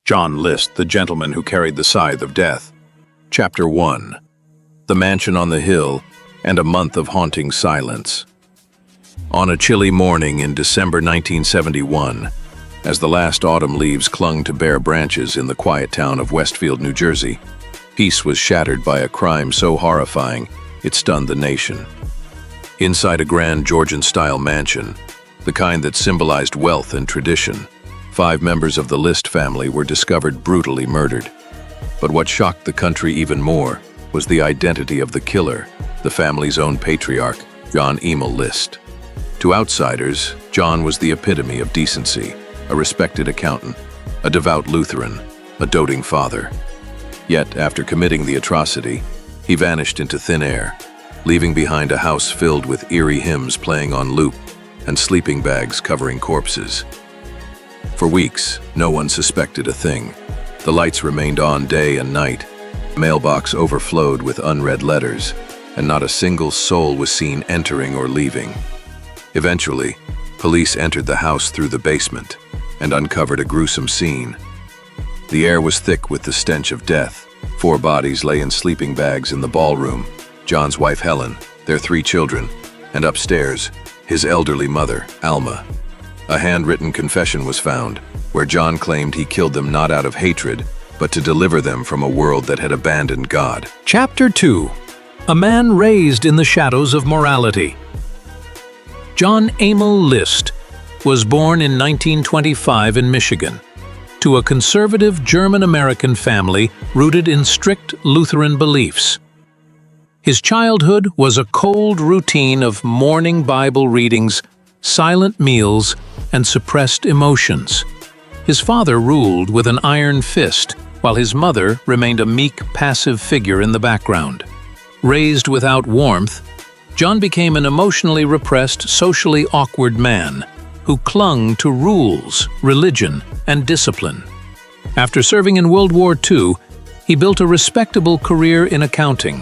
John List, the gentleman who carried the scythe of death. Chapter 1. The Mansion on the Hill and a Month of Haunting Silence. On a chilly morning in December 1971, as the last autumn leaves clung to bare branches in the quiet town of Westfield, New Jersey, peace was shattered by a crime so horrifying it stunned the nation. Inside a grand Georgian-style mansion, the kind that symbolized wealth and tradition, 5 members of the List family were discovered brutally murdered. But what shocked the country even more was the identity of the killer, the family's own patriarch, John Emil List. To outsiders, John was the epitome of decency, a respected accountant, a devout Lutheran, a doting father. Yet, after committing the atrocity, he vanished into thin air, leaving behind a house filled with eerie hymns playing on loop and sleeping bags covering corpses. For weeks, no one suspected a thing. The lights remained on day and night. The mailbox overflowed with unread letters, and not a single soul was seen entering or leaving. Eventually, police entered the house through the basement and uncovered a gruesome scene. The air was thick with the stench of death. 4 bodies lay in sleeping bags in the ballroom: John's wife Helen, their 3 children, and upstairs, his elderly mother, Alma. A handwritten confession was found, where John claimed he killed them not out of hatred, but to deliver them from a world that had abandoned God. Chapter 2. A Man Raised in the Shadows of Morality. John Emil List was born in 1925 in Michigan, to a conservative German-American family rooted in strict Lutheran beliefs. His childhood was a cold routine of morning Bible readings, silent meals, and suppressed emotions. His father ruled with an iron fist, while his mother remained a meek, passive figure in the background. Raised without warmth, John became an emotionally repressed, socially awkward man who clung to rules, religion, and discipline. After serving in World War II, he built a respectable career in accounting.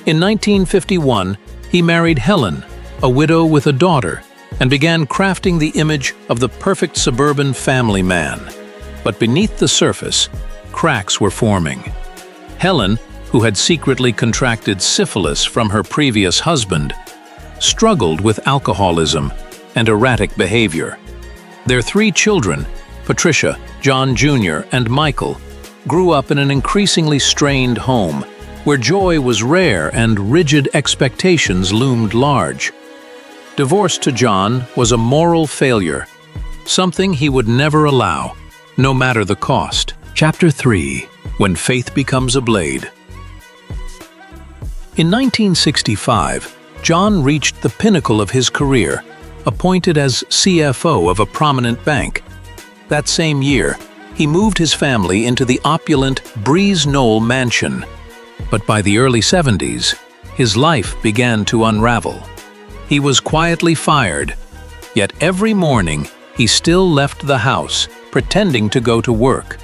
In 1951, he married Helen, a widow with a daughter, and began crafting the image of the perfect suburban family man. But beneath the surface, cracks were forming. Helen, who had secretly contracted syphilis from her previous husband, struggled with alcoholism and erratic behavior. Their 3 children, Patricia, John Jr., and Michael, grew up in an increasingly strained home where joy was rare and rigid expectations loomed large. Divorce to John was a moral failure, something he would never allow, no matter the cost. Chapter 3. When Faith Becomes a Blade. In 1965, John reached the pinnacle of his career, appointed as CFO of a prominent bank. That same year, he moved his family into the opulent Breeze Knoll mansion. But by the early 70s, his life began to unravel. He was quietly fired, yet every morning he still left the house, pretending to go to work.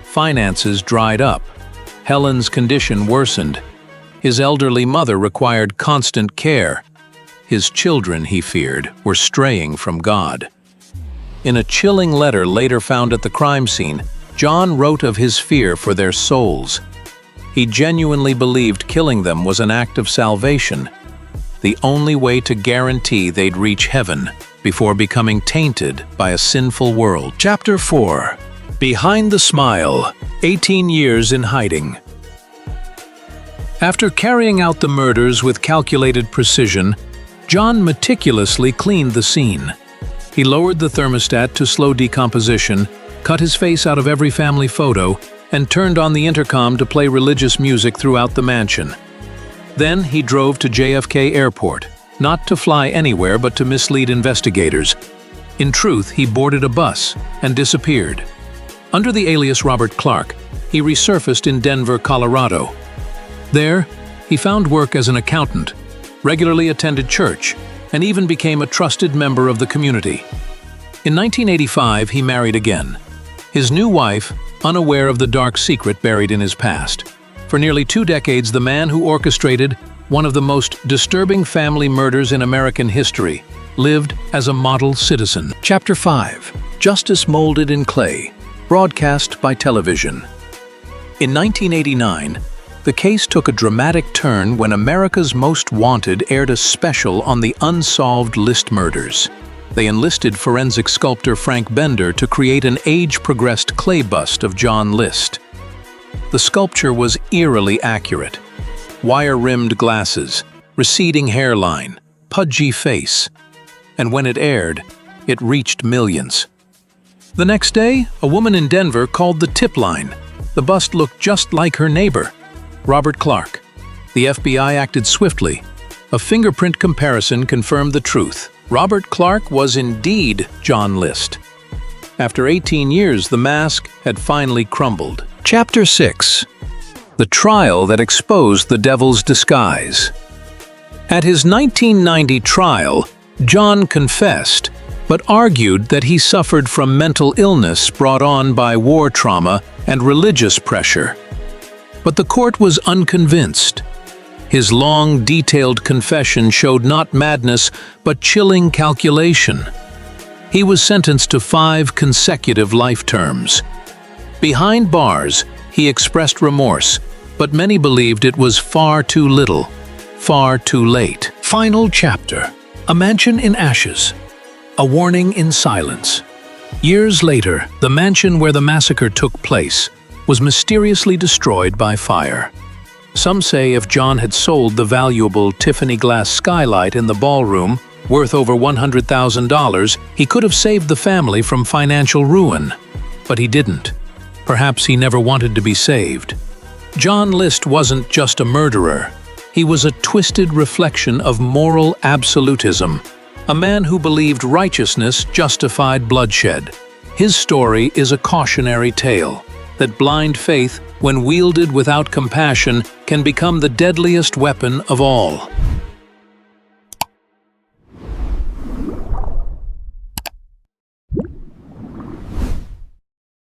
Finances dried up. Helen's condition worsened. His elderly mother required constant care. His children, he feared, were straying from God. In a chilling letter later found at the crime scene, John wrote of his fear for their souls. He genuinely believed killing them was an act of salvation, the only way to guarantee they'd reach heaven before becoming tainted by a sinful world. Chapter 4. Behind the Smile, 18 Years in Hiding. After carrying out the murders with calculated precision, John meticulously cleaned the scene. He lowered the thermostat to slow decomposition, cut his face out of every family photo, and turned on the intercom to play religious music throughout the mansion. Then he drove to JFK Airport, not to fly anywhere but to mislead investigators. In truth, he boarded a bus and disappeared. Under the alias Robert Clark, he resurfaced in Denver, Colorado. There, he found work as an accountant, regularly attended church, and even became a trusted member of the community. In 1985, he married again. His new wife, unaware of the dark secret buried in his past. For nearly 2 decades, the man who orchestrated one of the most disturbing family murders in American history lived as a model citizen. Chapter 5. Justice Molded in Clay. broadcast by television. In 1989, the case took a dramatic turn when America's Most Wanted aired a special on the unsolved List murders. They enlisted forensic sculptor Frank Bender to create an age-progressed clay bust of John List. The sculpture was eerily accurate. Wire-rimmed glasses, receding hairline, pudgy face. And when it aired, it reached millions. The next day, a woman in Denver called the tip line. The bust looked just like her neighbor, Robert Clark. The FBI acted swiftly. A fingerprint comparison confirmed the truth. Robert Clark was indeed John List. After 18 years, the mask had finally crumbled. Chapter 6. The trial that exposed the devil's disguise. At his 1990 trial, John confessed, but argued that he suffered from mental illness brought on by war trauma and religious pressure. But the court was unconvinced. His long, detailed confession showed not madness, but chilling calculation. He was sentenced to 5 consecutive life terms. Behind bars, he expressed remorse, but many believed it was far too little, far too late. Final chapter. A mansion in ashes. A warning in silence. Years later, the mansion where the massacre took place was mysteriously destroyed by fire. Some say if John had sold the valuable Tiffany glass skylight in the ballroom, worth over $100,000, he could have saved the family from financial ruin. But he didn't. Perhaps he never wanted to be saved. John List wasn't just a murderer. He was a twisted reflection of moral absolutism, a man who believed righteousness justified bloodshed. His story is a cautionary tale that blind faith, when wielded without compassion, can become the deadliest weapon of all.